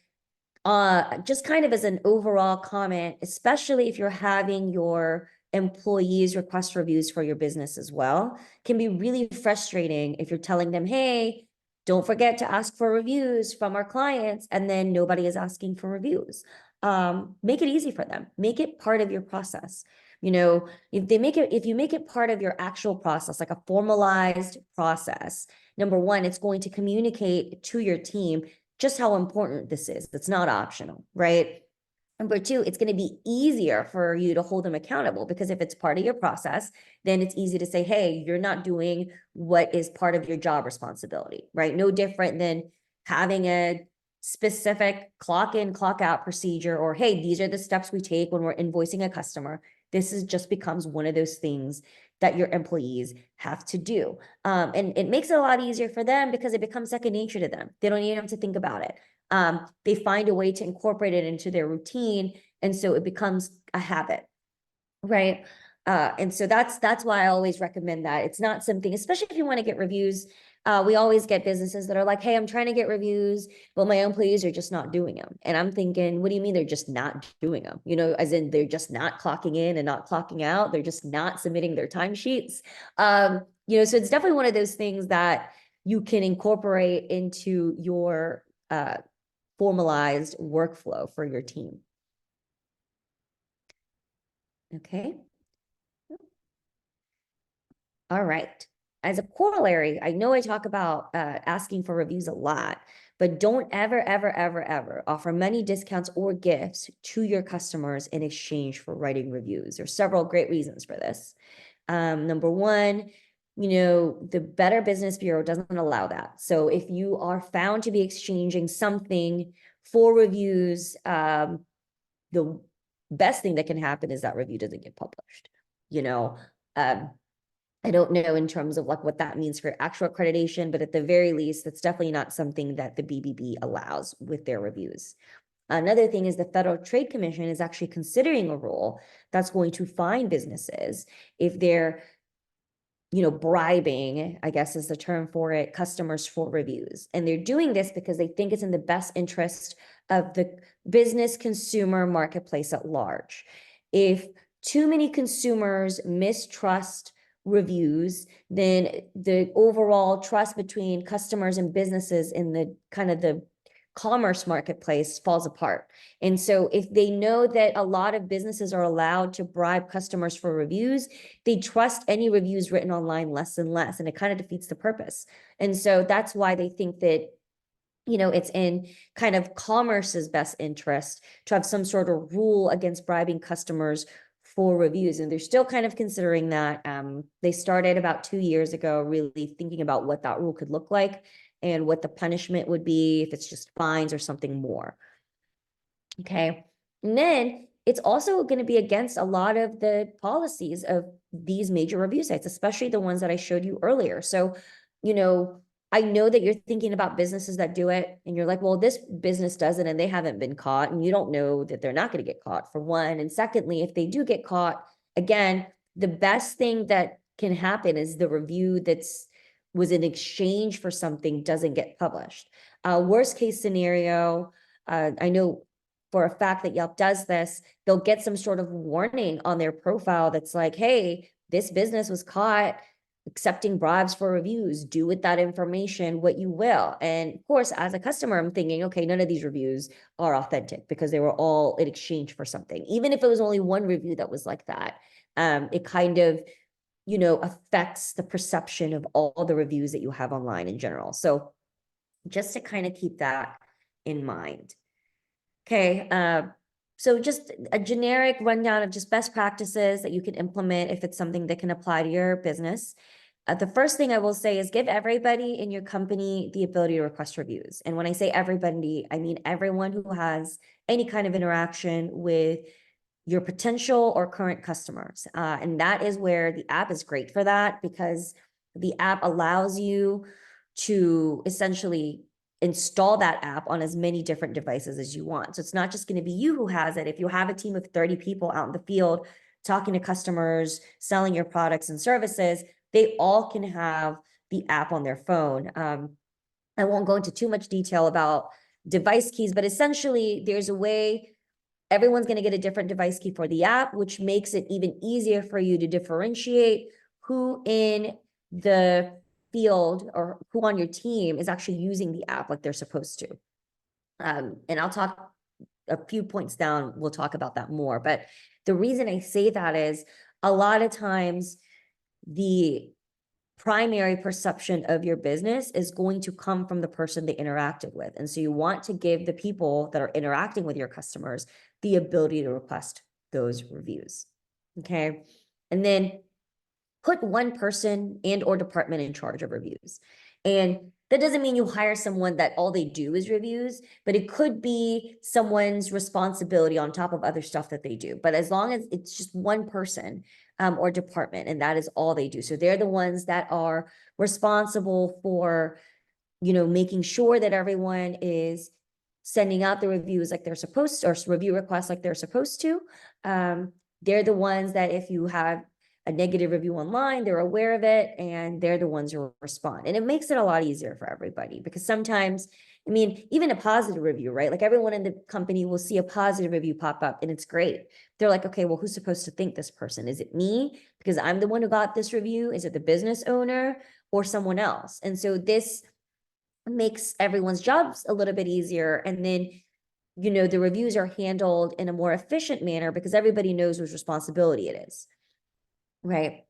just kind of as an overall comment, especially if you're having your employees request reviews for your business as well, can be really frustrating if you're telling them, hey, don't forget to ask for reviews from our clients, and then nobody is asking for reviews. Make it easy for them. Make it part of your process. If you make it part of your actual process, like a formalized process, number one, it's going to communicate to your team just how important this is. It's not optional, right? Number two, it's going to be easier for you to hold them accountable, because if it's part of your process, then it's easy to say, hey, you're not doing what is part of your job responsibility, right? No different than having a specific clock in, clock out procedure, or hey, these are the steps we take when we're invoicing a customer. Just becomes one of those things that your employees have to do. And it makes it a lot easier for them because it becomes second nature to them. They don't even have to think about it. They find a way to incorporate it into their routine. And so it becomes a habit, right? And so that's why I always recommend that. It's not something, especially if you want to get reviews. We always get businesses that are like, hey, I'm trying to get reviews, but my employees are just not doing them. And I'm thinking, what do you mean they're just not doing them? As in they're just not clocking in and not clocking out. They're just not submitting their timesheets. So it's definitely one of those things that you can incorporate into your formalized workflow for your team. Okay. All right. As a corollary, I know I talk about asking for reviews a lot, but don't ever, ever, ever, ever offer money discounts or gifts to your customers in exchange for writing reviews. There's several great reasons for this. Number one, the Better Business Bureau doesn't allow that. So if you are found to be exchanging something for reviews, the best thing that can happen is that review doesn't get published. I don't know in terms of like what that means for actual accreditation, but at the very least, that's definitely not something that the BBB allows with their reviews. Another thing is the Federal Trade Commission is actually considering a rule that's going to fine businesses if they're, bribing, I guess is the term for it, customers for reviews. And they're doing this because they think it's in the best interest of the business consumer marketplace at large. If too many consumers mistrust reviews, then the overall trust between customers and businesses in the kind of the commerce marketplace falls apart. And so if they know that a lot of businesses are allowed to bribe customers for reviews, they trust any reviews written online less and less, and it kind of defeats the purpose. And so that's why they think that it's in kind of commerce's best interest to have some sort of rule against bribing customers for reviews. And they're still kind of considering that. They started about 2 years ago, really thinking about what that rule could look like and what the punishment would be, if it's just fines or something more. Okay. And then it's also going to be against a lot of the policies of these major review sites, especially the ones that I showed you earlier. So, I know that you're thinking about businesses that do it and you're like, well, this business does it and they haven't been caught, and you don't know that they're not going to get caught, for one. And secondly, if they do get caught, again, the best thing that can happen is the review was in exchange for something doesn't get published. Worst case scenario, I know for a fact that Yelp does this, they'll get some sort of warning on their profile that's like, hey, this business was caught accepting bribes for reviews. Do with that information what you will. And of course, as a customer, I'm thinking, okay, none of these reviews are authentic because they were all in exchange for something. Even if it was only one review that was like that, it kind of, affects the perception of all the reviews that you have online in general. So just to kind of keep that in mind. Okay, so just a generic rundown of just best practices that you can implement if it's something that can apply to your business. The first thing I will say is give everybody in your company the ability to request reviews. And when I say everybody, I mean everyone who has any kind of interaction with your potential or current customers. And that is where the app is great for that, because the app allows you to essentially install that app on as many different devices as you want. So it's not just going to be you who has it. If you have a team of 30 people out in the field talking to customers, selling your products and services, they all can have the app on their phone. I won't go into too much detail about device keys, but essentially there's a way everyone's going to get a different device key for the app, which makes it even easier for you to differentiate who in the field or who on your team is actually using the app like they're supposed to. And I'll talk a few points down, we'll talk about that more. But the reason I say that is a lot of times the primary perception of your business is going to come from the person they interacted with. And so you want to give the people that are interacting with your customers the ability to request those reviews. Okay. And then put one person and or department in charge of reviews. And that doesn't mean you hire someone that all they do is reviews, but it could be someone's responsibility on top of other stuff that they do. But as long as it's just one person or department, and that is all they do. So they're the ones that are responsible for, making sure that everyone is sending out the reviews like they're supposed to, or review requests like they're supposed to. They're the ones that if you have a negative review online, they're aware of it, and they're the ones who respond. And it makes it a lot easier for everybody, because sometimes, even a positive review, right? Like everyone in the company will see a positive review pop up and it's great. They're like, okay, well, who's supposed to think this person? Is it me because I'm the one who got this review? Is it the business owner or someone else? And so this makes everyone's jobs a little bit easier. And then the reviews are handled in a more efficient manner because everybody knows whose responsibility it is, right?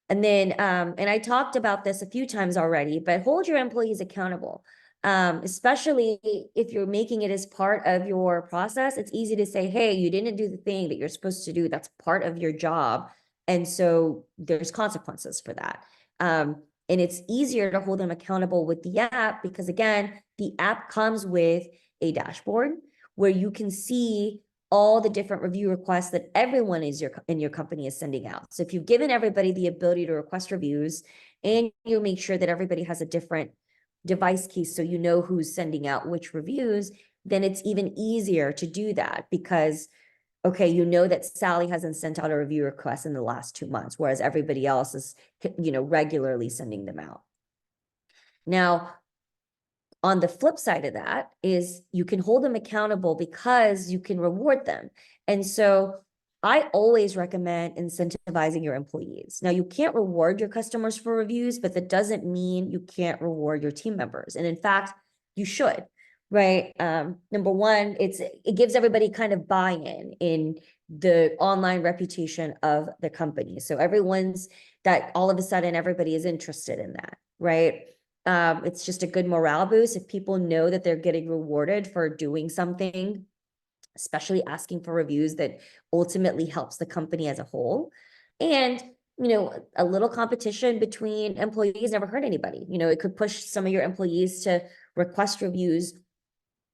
And then, and I talked about this a few times already, but hold your employees accountable. Especially if you're making it as part of your process. It's easy to say, hey, you didn't do the thing that you're supposed to do. That's part of your job. And so there's consequences for that. And it's easier to hold them accountable with the app because, again, the app comes with a dashboard where you can see all the different review requests that everyone in your company is sending out. So if you've given everybody the ability to request reviews and you make sure that everybody has a different device key so you know who's sending out which reviews, then it's even easier to do that because, okay, you know that Sally hasn't sent out a review request in the last 2 months, whereas everybody else is, regularly sending them out. Now, on the flip side of that is you can hold them accountable because you can reward them. And so I always recommend incentivizing your employees. Now, you can't reward your customers for reviews, but that doesn't mean you can't reward your team members. And in fact, you should, right? Number one, it gives everybody kind of buy-in in the online reputation of the company. So everyone's that all of a sudden everybody is interested in that, right? It's just a good morale boost if people know that they're getting rewarded for doing something, especially asking for reviews that ultimately helps the company as a whole. And, a little competition between employees never hurt anybody. It could push some of your employees to request reviews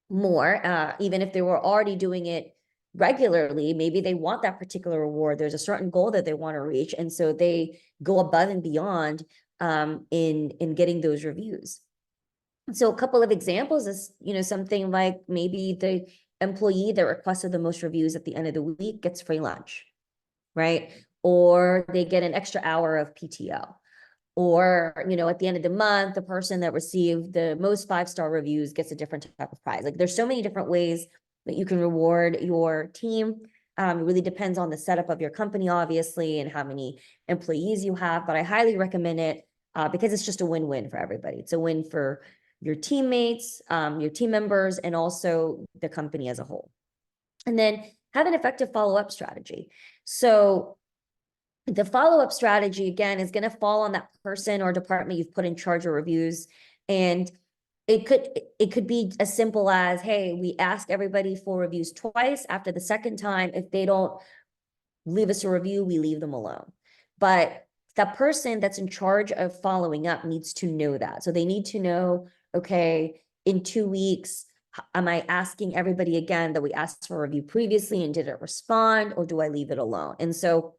more, even if they were already doing it regularly. Maybe they want that particular reward. There's a certain goal that they want to reach. And so they go above and beyond in getting those reviews. So a couple of examples is, something like maybe the employee that requested the most reviews at the end of the week gets free lunch, right? Or they get an extra hour of PTO. Or, at the end of the month, the person that received the most 5-star reviews gets a different type of prize. Like there's so many different ways that you can reward your team. It really depends on the setup of your company, obviously, and how many employees you have. But I highly recommend it because it's just a win-win for everybody. It's a win for your teammates, your team members, and also the company as a whole. And then have an effective follow-up strategy. So the follow-up strategy, again, is going to fall on that person or department you've put in charge of reviews. And it could be as simple as, hey, we ask everybody for reviews twice. After the second time, if they don't leave us a review, we leave them alone. But that person that's in charge of following up needs to know that. So they need to know, okay, in 2 weeks, am I asking everybody again that we asked for a review previously and didn't respond, or do I leave it alone? And so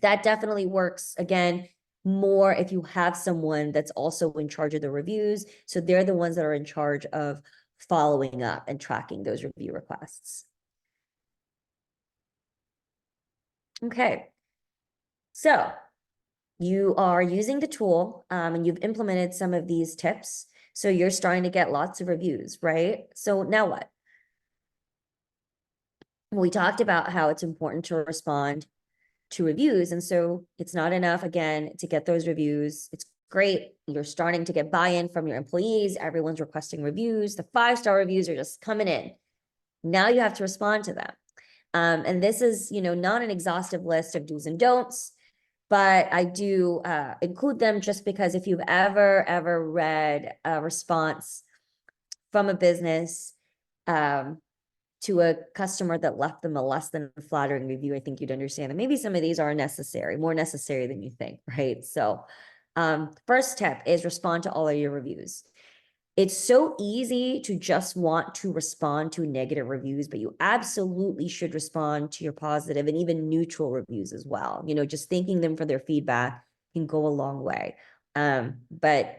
that definitely works, again, more if you have someone that's also in charge of the reviews. So they're the ones that are in charge of following up and tracking those review requests. Okay. So you are using the tool and you've implemented some of these tips. So you're starting to get lots of reviews, right? So now what? We talked about how it's important to respond to reviews. And so it's not enough, again, to get those reviews. It's great. You're starting to get buy-in from your employees. Everyone's requesting reviews. The 5-star reviews are just coming in. Now you have to respond to them. And this is, not an exhaustive list of do's and don'ts, but I do include them just because if you've ever read a response from a business to a customer that left them a less than flattering review, I think you'd understand that maybe some of these are necessary, more necessary than you think, right? So first tip is respond to all of your reviews. It's so easy to just want to respond to negative reviews, but you absolutely should respond to your positive and even neutral reviews as well. Just thanking them for their feedback can go a long way. But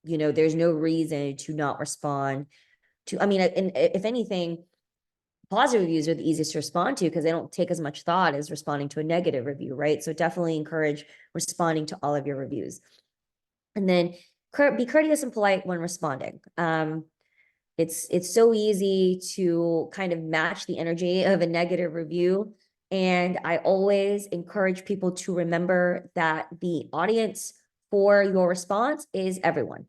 there's no reason to not respond to, and if anything, positive reviews are the easiest to respond to because they don't take as much thought as responding to a negative review, right? So definitely encourage responding to all of your reviews. And then be courteous and polite when responding. It's so easy to kind of match the energy of a negative review. And I always encourage people to remember that the audience for your response is everyone.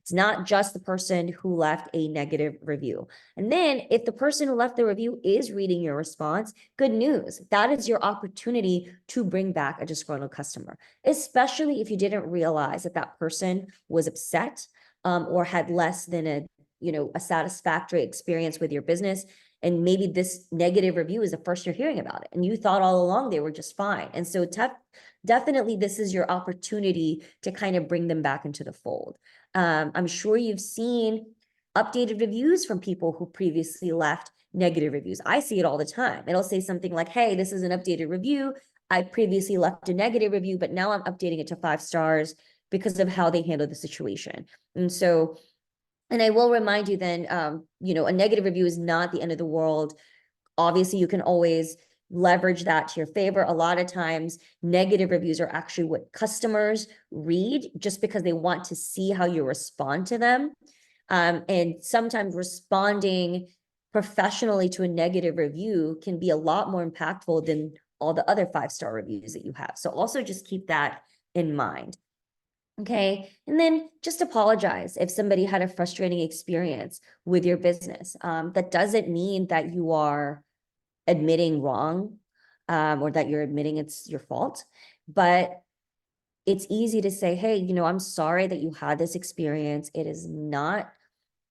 It's not just the person who left a negative review. And then if the person who left the review is reading your response, good news. That is your opportunity to bring back a disgruntled customer, especially if you didn't realize that that person was upset or had less than a satisfactory experience with your business. And maybe this negative review is the first you're hearing about it, and you thought all along they were just fine. And so definitely this is your opportunity to kind of bring them back into the fold. I'm sure you've seen updated reviews from people who previously left negative reviews. I see it all the time. It'll say something like, hey, this is an updated review. I previously left a negative review, but now I'm updating it to 5 stars because of how they handled the situation. And I will remind you then, a negative review is not the end of the world. Obviously, you can always leverage that to your favor. A lot of times, negative reviews are actually what customers read just because they want to see how you respond to them. And sometimes responding professionally to a negative review can be a lot more impactful than all the other 5-star reviews that you have. So also just keep that in mind. Okay. And then just apologize if somebody had a frustrating experience with your business. That doesn't mean that you are admitting wrong or that you're admitting it's your fault, but it's easy to say, hey, I'm sorry that you had this experience. It is not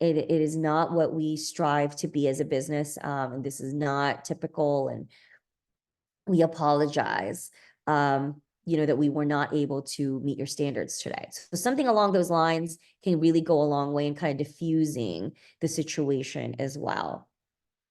what we strive to be as a business. And this is not typical. And we apologize. That we were not able to meet your standards today. So something along those lines can really go a long way in kind of diffusing the situation as well.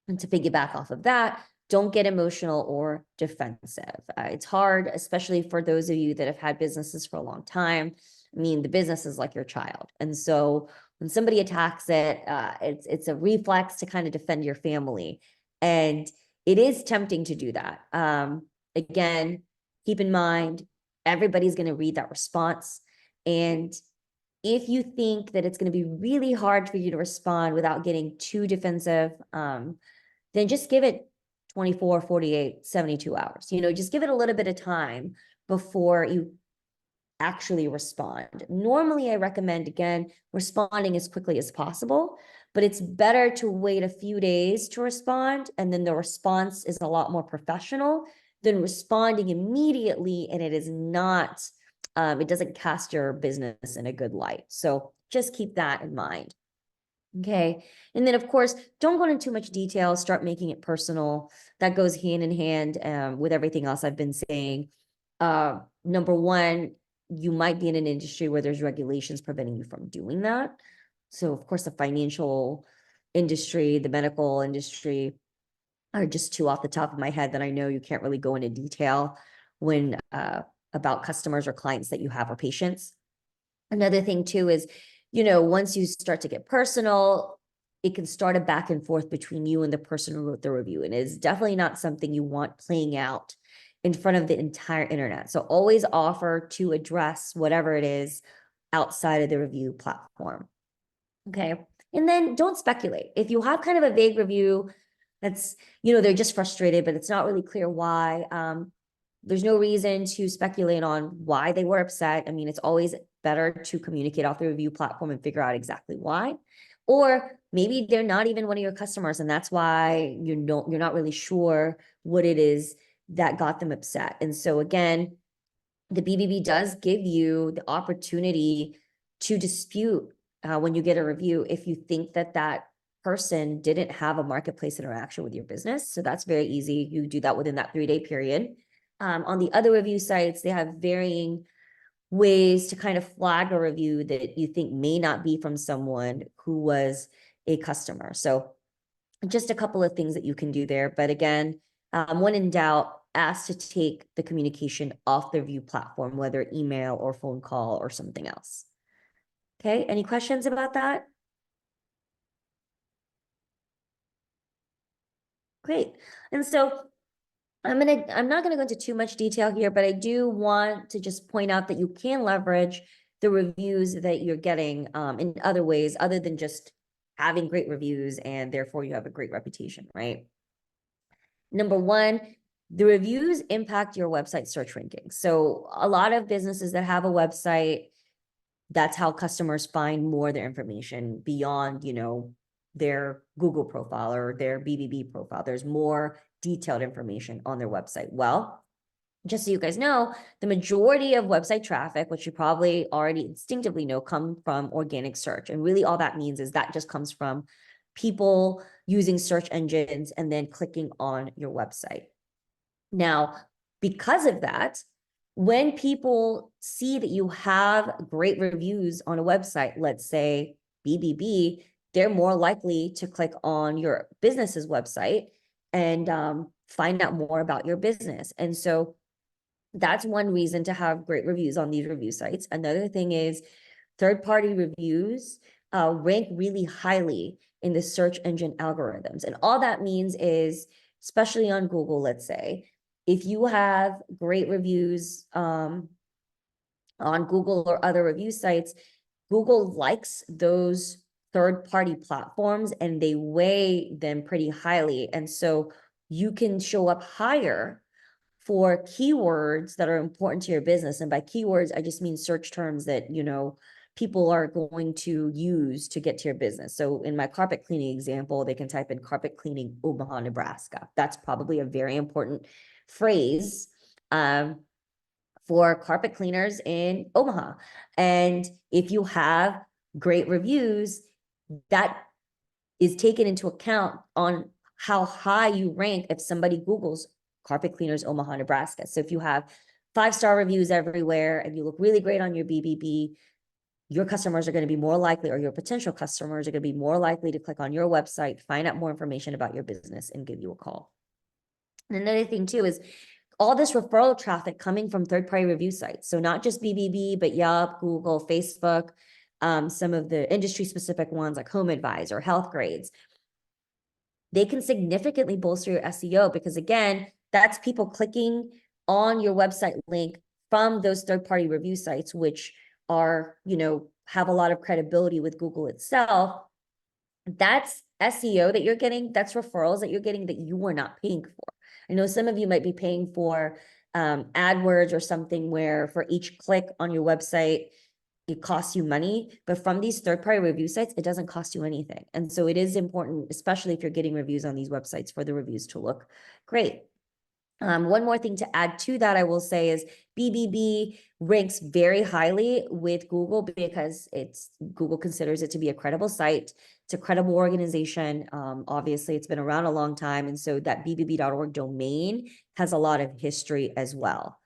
And to piggyback off of that, don't get emotional or defensive. It's hard, especially for those of you that have had businesses for a long time. I mean, the business is like your child. And so when somebody attacks it, it's a reflex to kind of defend your family. And it is tempting to do that. Again, keep in mind, everybody's going to read that response. And if you think that it's going to be really hard for you to respond without getting too defensive, then just give it 24, 48, 72 hours. Just give it a little bit of time before you actually respond. Normally, I recommend, again, responding as quickly as possible, but it's better to wait a few days to respond, and then the response is a lot more professional than responding immediately, and it is not, it doesn't cast your business in a good light. So just keep that in mind. Okay. And then, of course, don't go into too much detail, start making it personal. That goes hand in hand with everything else I've been saying. Number one, you might be in an industry where there's regulations preventing you from doing that. So, of course, the financial industry, the medical industry are just two off the top of my head that I know you can't really go into detail when about customers or clients that you have or patients. Another thing too is, once you start to get personal, it can start a back and forth between you and the person who wrote the review. And it's definitely not something you want playing out in front of the entire internet. So always offer to address whatever it is outside of the review platform. Okay. And then don't speculate. If you have kind of a vague review that's, they're just frustrated, but it's not really clear why. There's no reason to speculate on why they were upset. I mean, it's always better to communicate off the review platform and figure out exactly why. Or maybe they're not even one of your customers, and that's why you're not really sure what it is that got them upset. And so again, the BBB does give you the opportunity to dispute when you get a review if you think that that person didn't have a marketplace interaction with your business. So that's very easy. You do that within that 3-day period. On the other review sites, they have varying ways to kind of flag a review that you think may not be from someone who was a customer. So just a couple of things that you can do there. But again, when in doubt, ask to take the communication off the review platform, whether email or phone call or something else. Okay, any questions about that? Great. And so I'm not gonna go into too much detail here, but I do want to just point out that you can leverage the reviews that you're getting in other ways other than just having great reviews and therefore you have a great reputation, right? Number one, the reviews impact your website search rankings. So a lot of businesses that have a website, that's how customers find more of their information beyond, their Google profile or their BBB profile. There's more detailed information on their website. Well, just so you guys know, the majority of website traffic, which you probably already instinctively know, come from organic search. And really all that means is that just comes from people using search engines and then clicking on your website. Now, because of that, when people see that you have great reviews on a website, let's say BBB, they're more likely to click on your business's website and find out more about your business. And so that's one reason to have great reviews on these review sites. Another thing is third-party reviews rank really highly in the search engine algorithms. And all that means is, especially on Google, let's say, if you have great reviews on Google or other review sites, Google likes those third-party platforms and they weigh them pretty highly. And so you can show up higher for keywords that are important to your business. And by keywords, I just mean search terms that, people are going to use to get to your business. So in my carpet cleaning example, they can type in carpet cleaning Omaha, Nebraska. That's probably a very important phrase for carpet cleaners in Omaha. And if you have great reviews, that is taken into account on how high you rank if somebody Googles carpet cleaners Omaha, Nebraska. So if you have 5-star reviews everywhere and you look really great on your BBB, your customers are going to be more likely, or your potential customers are going to be more likely to click on your website, find out more information about your business, and give you a call. And another thing too is all this referral traffic coming from third-party review sites. So not just BBB, but Yelp, Google, Facebook, some of the industry-specific ones like Home Advisor, Health Grades. They can significantly bolster your SEO because, again, that's people clicking on your website link from those third-party review sites, which are, have a lot of credibility with Google itself. That's SEO that you're getting. That's referrals that you're getting that you are not paying for. I know some of you might be paying for AdWords or something where for each click on your website, it costs you money, but from these third-party review sites, it doesn't cost you anything. And so it is important, especially if you're getting reviews on these websites, for the reviews to look great. One more thing to add to that, I will say, is BBB ranks very highly with Google because Google considers it to be a credible site. It's a credible organization. Obviously, it's been around a long time. And so that bbb.org domain has a lot of history as well.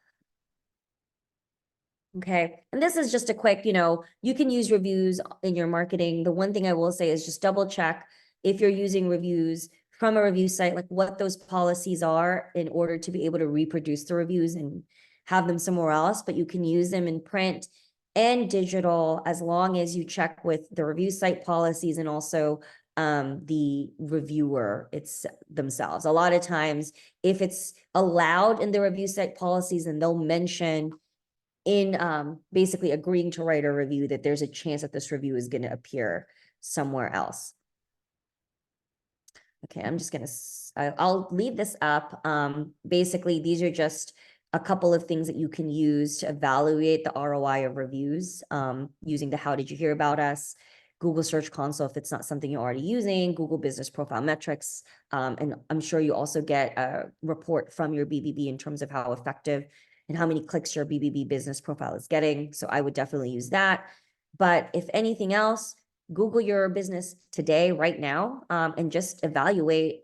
Okay. And this is just a quick, you can use reviews in your marketing. The one thing I will say is just double check if you're using reviews from a review site, like what those policies are in order to be able to reproduce the reviews and have them somewhere else. But you can use them in print and digital as long as you check with the review site policies and also the reviewer themselves. A lot of times, if it's allowed in the review site policies, and they'll mention in basically agreeing to write a review that there's a chance that this review is going to appear somewhere else. Okay, I'm just I'll leave this up. Basically, these are just a couple of things that you can use to evaluate the ROI of reviews using the How Did You Hear About Us, Google Search Console if it's not something you're already using, Google Business Profile Metrics, and I'm sure you also get a report from your BBB in terms of how effective and how many clicks your BBB business profile is getting. So I would definitely use that. But if anything else, Google your business today, right now, and just evaluate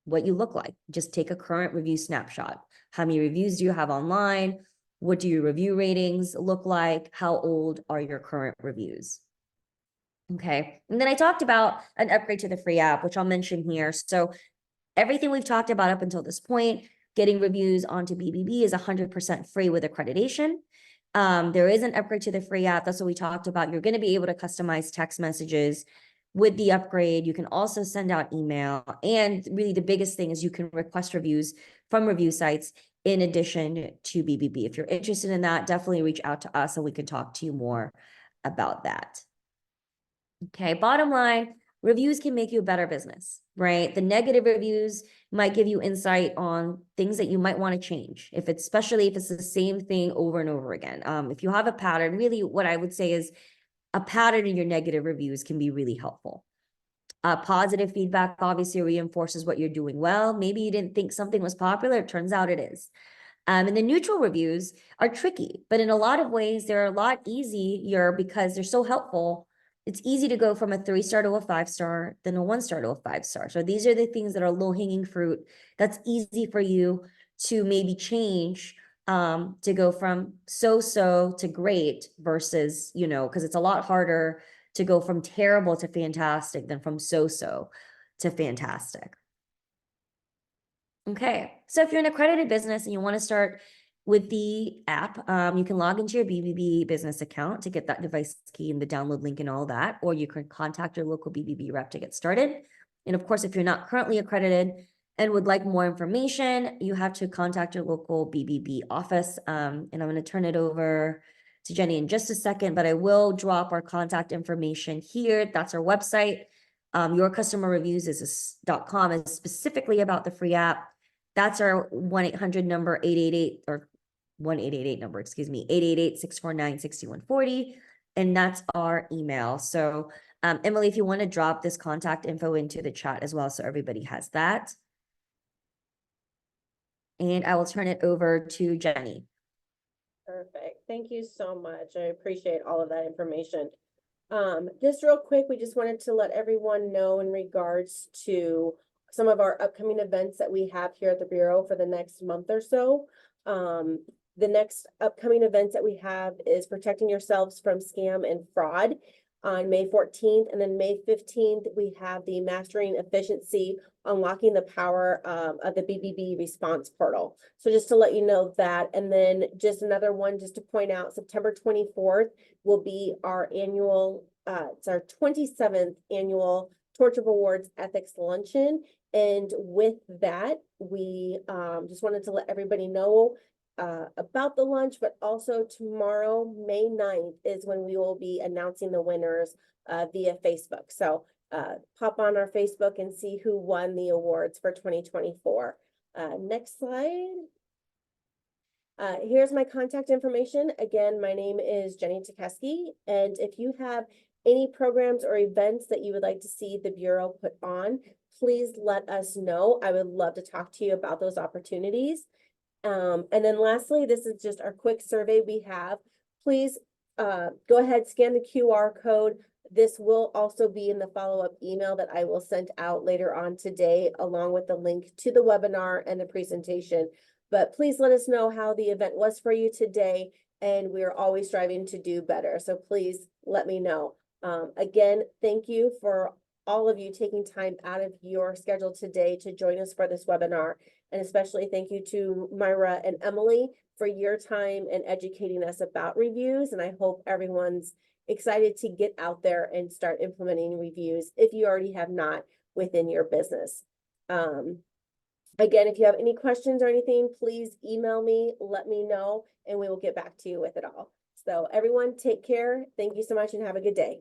what you look like. Just take a current review snapshot. How many reviews do you have online? What do your review ratings look like? How old are your current reviews? Okay. And then I talked about an upgrade to the free app, which I'll mention here. So everything we've talked about up until this point, getting reviews onto BBB is 100% free with accreditation. There is an upgrade to the free app. That's what we talked about. You're going to be able to customize text messages with the upgrade. You can also send out email. And really the biggest thing is you can request reviews from review sites in addition to BBB. If you're interested in that, definitely reach out to us and we can talk to you more about that. Okay, bottom line, reviews can make you a better business, right? The negative reviews might give you insight on things that you might want to change, especially if it's the same thing over and over again. If you have a pattern, really what I would say is a pattern in your negative reviews can be really helpful. Positive feedback obviously reinforces what you're doing well. Maybe you didn't think something was popular, it turns out it is. And the neutral reviews are tricky, but in a lot of ways, they're a lot easier because they're so helpful. It's easy to go from a 3-star to a 5-star than a 1-star to a 5-star. So these are the things that are low-hanging fruit. That's easy for you to maybe change, to go from so-so to great versus, because it's a lot harder to go from terrible to fantastic than from so-so to fantastic. Okay, so if you're an accredited business and you want to start with the app, you can log into your BBB business account to get that device key and the download link and all that, or you can contact your local BBB rep to get started. And of course, if you're not currently accredited and would like more information, you have to contact your local BBB office. And I'm going to turn it over to Jenny in just a second, but I will drop our contact information here. That's our website. Yourcustomerreviews.com is specifically about the free app. That's our 1-800 number, 888 or 1888 number, 888-649-6140. And that's our email. So Emily, if you want to drop this contact info into the chat as well, so everybody has that. And I will turn it over to Jenny. Perfect. Thank you so much. I appreciate all of that information. Just real quick, we just wanted to let everyone know in regards to some of our upcoming events that we have here at the Bureau for the next month or so. The next upcoming events that we have is Protecting Yourselves from Scam and Fraud on May 14th. And then May 15th, we have the Mastering Efficiency, Unlocking the Power of the BBB Response Portal. So just to let you know that. And then just another one, just to point out, September 24th will be our annual, it's our 27th annual Torch of Awards Ethics Luncheon. And with that, we just wanted to let everybody know about the lunch, but also tomorrow, May 9th, is when we will be announcing the winners via Facebook. So pop on our Facebook and see who won the awards for 2024. Next slide. Here's my contact information. Again, my name is Jenny Tekeski, and if you have any programs or events that you would like to see the Bureau put on, please let us know. I would love to talk to you about those opportunities. And then lastly, this is just our quick survey we have. Please go ahead, scan the QR code. This will also be in the follow-up email that I will send out later on today, along with the link to the webinar and the presentation. But please let us know how the event was for you today, and we're always striving to do better. So please let me know. Again, thank you for all of you taking time out of your schedule today to join us for this webinar. And especially thank you to Myra and Emily for your time and educating us about reviews. And I hope everyone's excited to get out there and start implementing reviews if you already have not within your business. Again, if you have any questions or anything, please email me, let me know, and we will get back to you with it all. So everyone, take care. Thank you so much and have a good day.